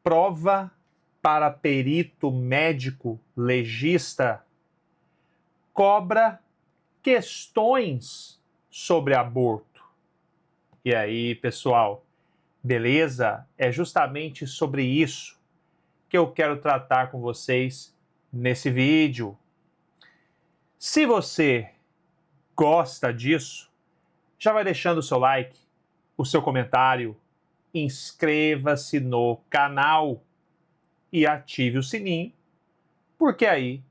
prova para perito médico legista cobra questões sobre aborto. E aí, pessoal, beleza? É justamente sobre isso que eu quero tratar com vocês nesse vídeo. Se você gosta disso, já vai deixando o seu like, o seu comentário, inscreva-se no canal e ative o sininho, porque aí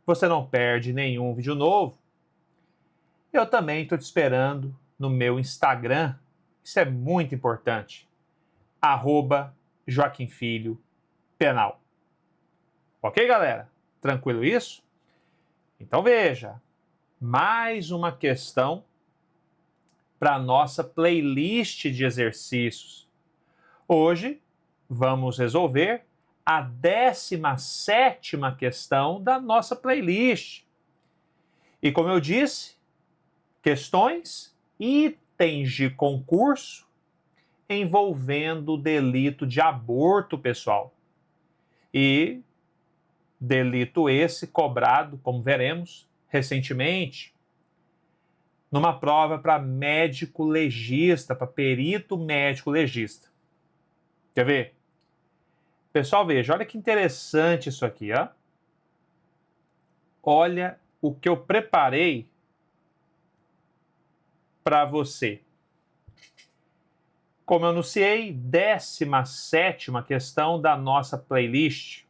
você não perde nenhum vídeo novo. Eu também estou te esperando no meu Instagram, isso é muito importante, @JoaquimFilhoPenal. Ok, galera? Tranquilo isso? Então veja, mais uma questão para a nossa playlist de exercícios. Hoje vamos resolver a 17ª questão da nossa playlist. E como eu disse, questões, itens de concurso envolvendo o delito de aborto, pessoal. E delito esse cobrado, como veremos, recentemente, numa prova para médico legista, para perito médico legista. Quer ver? Pessoal, veja, olha que interessante isso aqui, ó. Olha o que eu preparei para você. Como eu anunciei, 17ª questão da nossa playlist.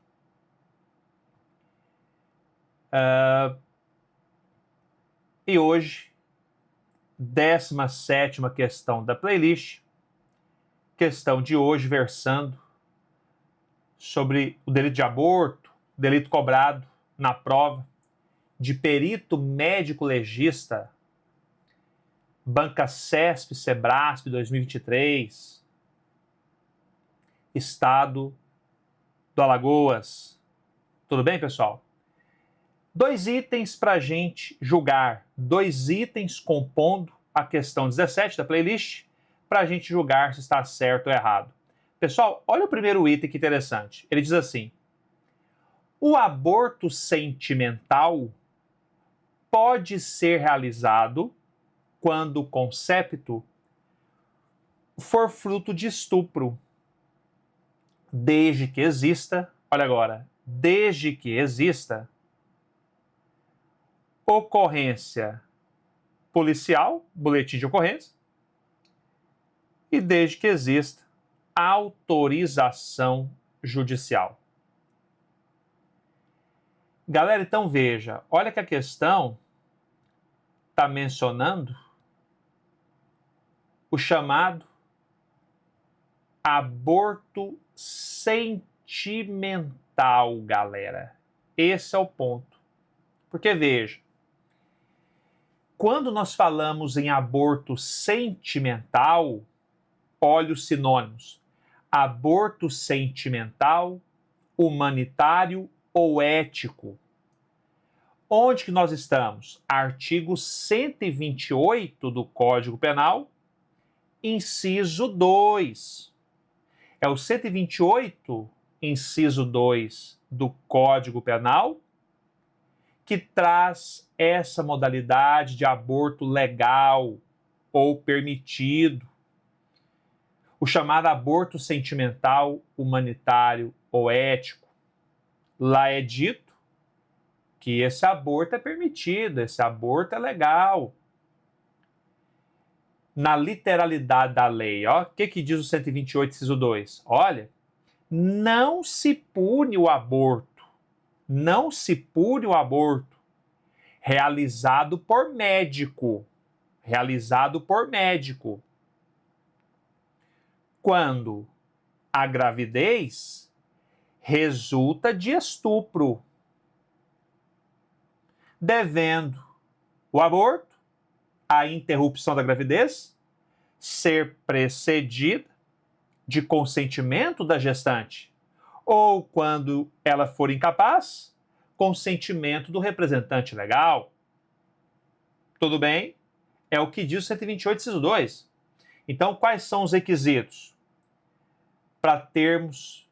E hoje, 17ª questão da playlist, questão de hoje versando sobre o delito de aborto, delito cobrado na prova de perito médico legista, Banca CESP, Sebrasp 2023, Estado do Alagoas. Tudo bem, pessoal? 2 itens para a gente julgar, 2 itens compondo a questão 17 da playlist, para a gente julgar se está certo ou errado. Pessoal, olha o primeiro item que interessante. Ele diz assim: o aborto sentimental pode ser realizado quando o concepto for fruto de estupro, desde que exista, olha agora, desde que exista ocorrência policial, boletim de ocorrência, e desde que exista autorização judicial. Galera, então veja, olha que a questão está mencionando o chamado aborto sentimental, galera. Esse é o ponto. Porque veja, quando nós falamos em aborto sentimental, olha os sinônimos: aborto sentimental, humanitário ou ético. Onde que nós estamos? Artigo 128 do Código Penal, inciso 2. É o 128, inciso 2 do Código Penal, que traz essa modalidade de aborto legal ou permitido, o chamado aborto sentimental, humanitário ou ético. Lá é dito que esse aborto é permitido, esse aborto é legal. Na literalidade da lei, ó, o que diz o 128, inciso 2? Olha, não se pune o aborto, não se pune o aborto realizado por médico, quando a gravidez resulta de estupro, devendo o aborto, a interrupção da gravidez, ser precedida de consentimento da gestante, ou, quando ela for incapaz, consentimento do representante legal. Tudo bem? É o que diz o 128, inciso 2. Então, quais são os requisitos para termos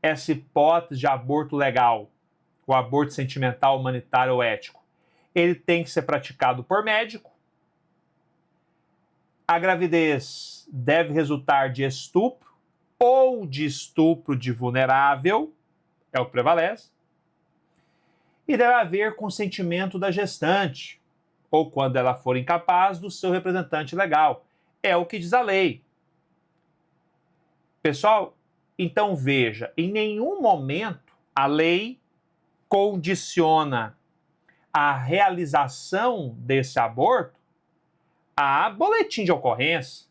essa hipótese de aborto legal, o aborto sentimental, humanitário ou ético, ele tem que ser praticado por médico. A gravidez deve resultar de estupro ou de estupro de vulnerável, é o que prevalece. E deve haver consentimento da gestante, ou quando ela for incapaz, do seu representante legal. É o que diz a lei. Pessoal, então veja, em nenhum momento a lei condiciona a realização desse aborto a boletim de ocorrência,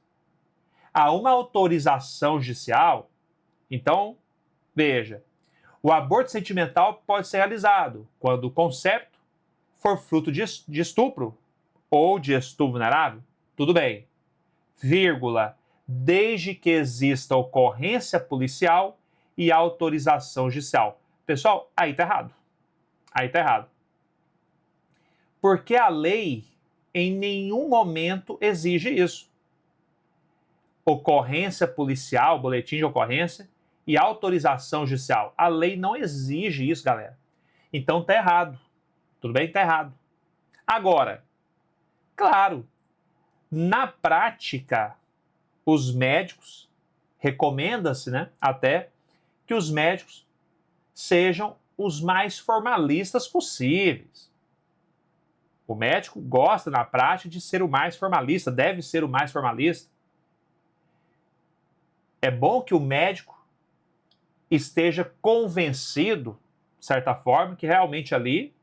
a uma autorização judicial. Então, veja, o aborto sentimental pode ser realizado quando o concepto for fruto de estupro ou de estupro vulnerável. Tudo bem, vírgula, desde que exista ocorrência policial e autorização judicial. Pessoal, aí tá errado. Aí tá errado. Porque a lei em nenhum momento exige isso. Ocorrência policial, boletim de ocorrência e autorização judicial. A lei não exige isso, galera. Então tá errado. Tudo bem? Tá errado. Agora, claro, na prática, os médicos, recomenda-se, né, até que os médicos sejam os mais formalistas possíveis. O médico gosta, na prática, de ser o mais formalista, deve ser o mais formalista. É bom que o médico esteja convencido, de certa forma, que realmente ali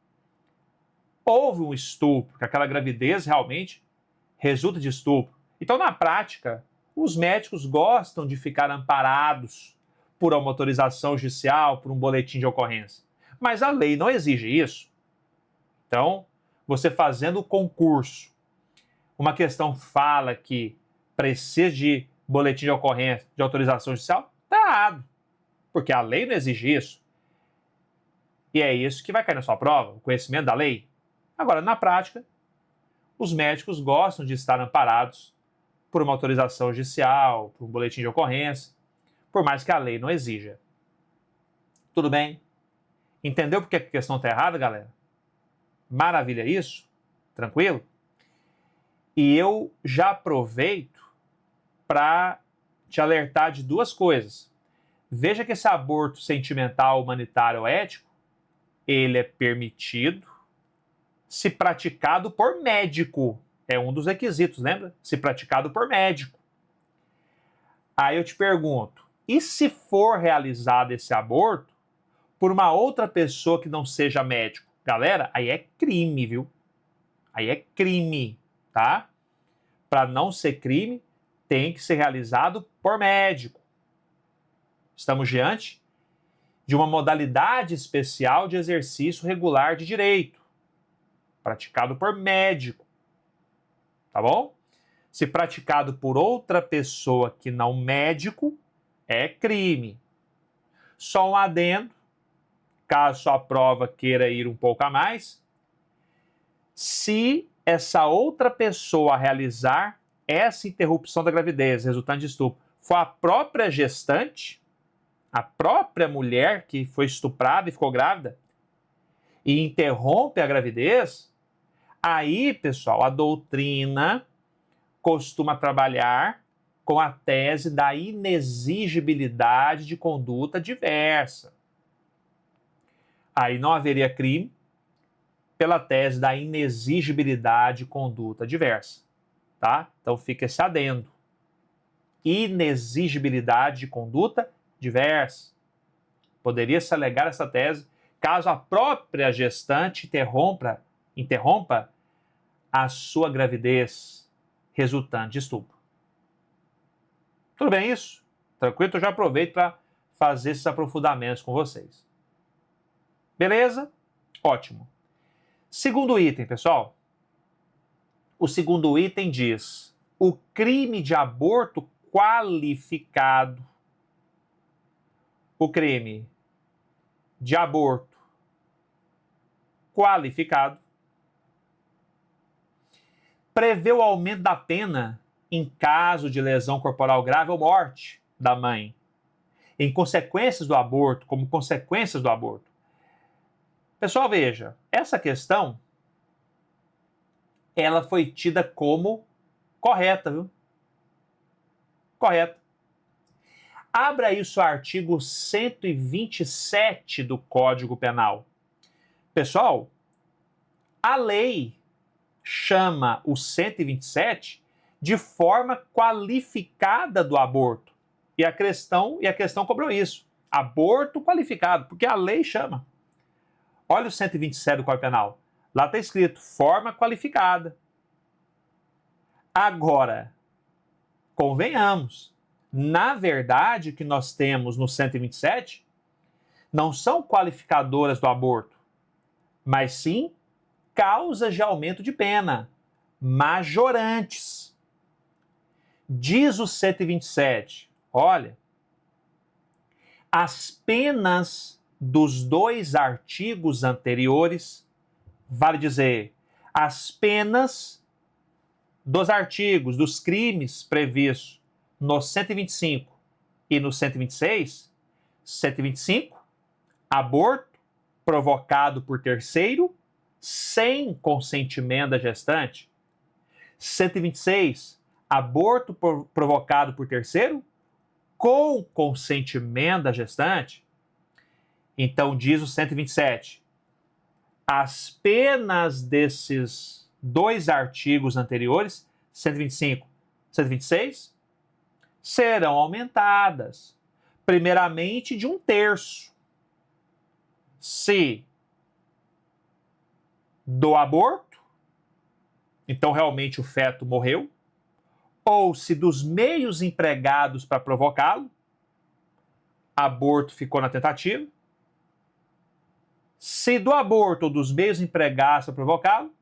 houve um estupro, que aquela gravidez realmente resulta de estupro. Então, na prática, os médicos gostam de ficar amparados por uma autorização judicial, por um boletim de ocorrência. Mas a lei não exige isso. Então, você fazendo o concurso, uma questão fala que precisa de boletim de ocorrência, de autorização judicial, está errado. Porque a lei não exige isso. E é isso que vai cair na sua prova, o conhecimento da lei. Agora, na prática, os médicos gostam de estar amparados por uma autorização judicial, por um boletim de ocorrência, por mais que a lei não exija. Tudo bem? Entendeu porque a questão está errada, galera? Maravilha isso? Tranquilo? E eu já aproveito para te alertar de duas coisas. Veja que esse aborto sentimental, humanitário ou ético, ele é permitido se praticado por médico. É um dos requisitos, lembra? Se praticado por médico. Aí eu te pergunto, e se for realizado esse aborto por uma outra pessoa que não seja médico? Galera, aí é crime, viu? Aí é crime, tá? Para não ser crime, tem que ser realizado por médico. Estamos diante de uma modalidade especial de exercício regular de direito, praticado por médico, tá bom? Se praticado por outra pessoa que não médico, é crime. Só um adendo, caso sua prova queira ir um pouco a mais, se essa outra pessoa realizar essa interrupção da gravidez resultante de estupro for a própria gestante, a própria mulher que foi estuprada e ficou grávida, e interrompe a gravidez, aí, pessoal, a doutrina costuma trabalhar com a tese da inexigibilidade de conduta diversa. Aí não haveria crime pela tese da inexigibilidade de conduta diversa, tá? Então fica esse adendo. Inexigibilidade de conduta diversa. Poderia-se alegar essa tese caso a própria gestante interrompa a sua gravidez resultante de estupro. Tudo bem isso? Tranquilo? Então já aproveito para fazer esses aprofundamentos com vocês. Beleza? Ótimo. Segundo item, pessoal. O segundo item diz: o crime de aborto qualificado. O crime de aborto qualificado prevê o aumento da pena em caso de lesão corporal grave ou morte da mãe, em consequências do aborto, como consequências do aborto. Pessoal, veja, essa questão, ela foi tida como correta, viu? Correta. Abra aí o seu artigo 127 do Código Penal. Pessoal, a lei chama o 127 de forma qualificada do aborto. E a questão cobrou isso. Aborto qualificado, porque a lei chama. Olha o 127 do Código Penal. Lá está escrito forma qualificada. Agora, convenhamos, na verdade, o que nós temos no 127 não são qualificadoras do aborto, mas sim causas de aumento de pena, majorantes. Diz o 127, olha, as penas dos 2 artigos anteriores, vale dizer, as penas dos artigos, dos crimes previstos no 125 e no 126, 125, aborto provocado por terceiro, sem consentimento da gestante. 126, aborto provocado por terceiro, com consentimento da gestante. Então, diz o 127, as penas desses 2 artigos anteriores, 125, 126, serão aumentadas, primeiramente de 1/3. Se do aborto, então realmente o feto morreu, ou se dos meios empregados para provocá-lo, aborto ficou na tentativa, se do aborto ou dos meios empregados para provocá-lo,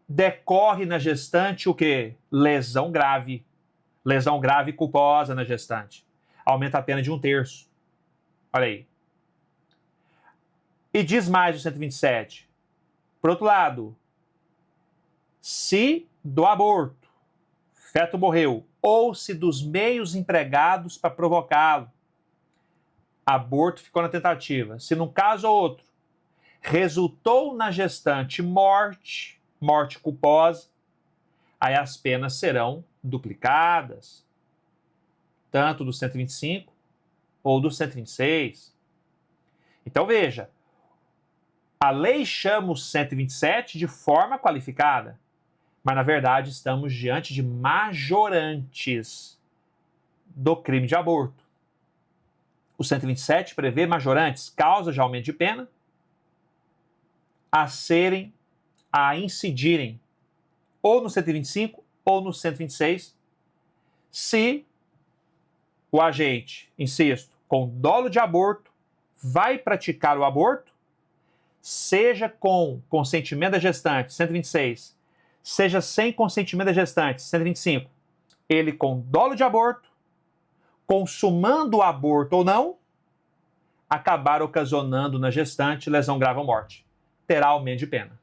decorre na gestante o quê? Lesão grave. Lesão grave culposa na gestante. Aumenta a pena de 1/3. Olha aí. E diz mais o 127. Por outro lado, se do aborto, feto morreu, ou se dos meios empregados para provocá-lo, aborto ficou na tentativa. Se num caso ou outro resultou na gestante morte culposa, aí as penas serão duplicadas, tanto do 125 ou do 126. Então veja, a lei chama o 127 de forma qualificada, mas na verdade estamos diante de majorantes do crime de aborto. O 127 prevê majorantes, causas de aumento de pena, a incidirem ou no 125 ou no 126, se o agente, insisto, com dolo de aborto, vai praticar o aborto, seja com consentimento da gestante, 126, seja sem consentimento da gestante, 125, ele com dolo de aborto, consumando o aborto ou não, acabar ocasionando na gestante lesão grave ou morte. Terá aumento de pena.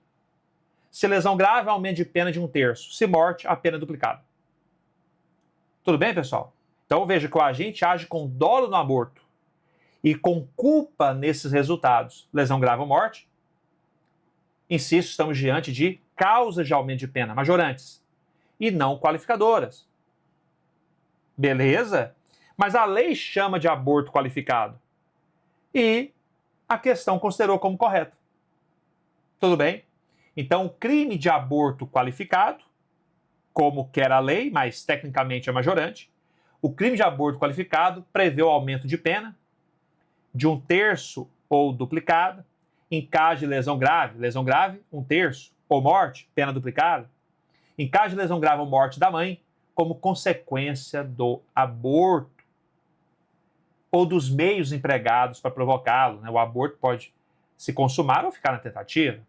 Se lesão grave, aumento de pena de 1/3. Se morte, a pena é duplicada. Tudo bem, pessoal? Então veja que o agente age com dolo no aborto e com culpa nesses resultados, lesão grave ou morte. Insisto, estamos diante de causas de aumento de pena, majorantes, e não qualificadoras. Beleza? Mas a lei chama de aborto qualificado. E a questão considerou como correto. Tudo bem? Então, o crime de aborto qualificado, como quer a lei, mas tecnicamente é majorante, o crime de aborto qualificado prevê o aumento de pena de 1/3 ou duplicada, em caso de lesão grave, 1/3, ou morte, pena duplicada, em caso de lesão grave ou morte da mãe, como consequência do aborto, ou dos meios empregados para provocá-lo. Né? O aborto pode se consumar ou ficar na tentativa.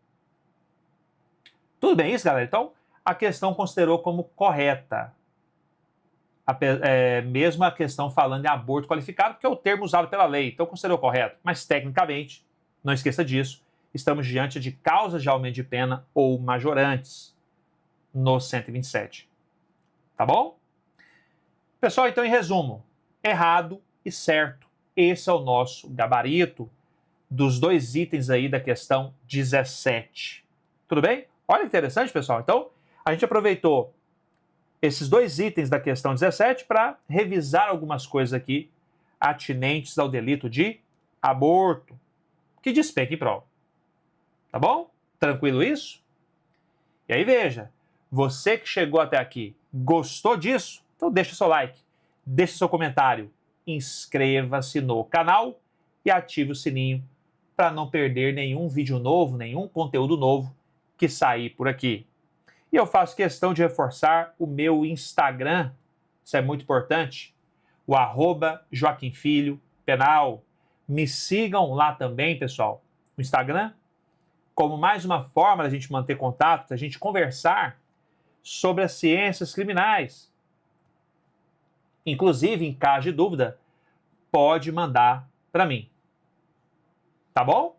Tudo bem isso, galera? Então, a questão considerou como correta. Mesmo a questão falando em aborto qualificado, porque é o termo usado pela lei, então considerou correto. Mas, tecnicamente, não esqueça disso, estamos diante de causas de aumento de pena ou majorantes no 127. Tá bom? Pessoal, então, em resumo, errado e certo. Esse é o nosso gabarito dos 2 itens aí da questão 17. Tudo bem? Olha que interessante, pessoal. Então, a gente aproveitou esses 2 itens da questão 17 para revisar algumas coisas aqui atinentes ao delito de aborto, que despenca em prova. Tá bom? Tranquilo isso? E aí veja, você que chegou até aqui, gostou disso? Então deixa seu like, deixa seu comentário, inscreva-se no canal e ative o sininho para não perder nenhum vídeo novo, nenhum conteúdo novo que sair por aqui. E eu faço questão de reforçar o meu Instagram, isso é muito importante, o @JoaquimFilhoPenal. Me sigam lá também, pessoal, no Instagram, como mais uma forma da gente manter contato, da gente conversar sobre as ciências criminais. Inclusive, em caso de dúvida, pode mandar para mim. Tá bom?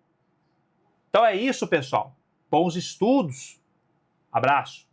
Então é isso, pessoal. Bons estudos. Abraço.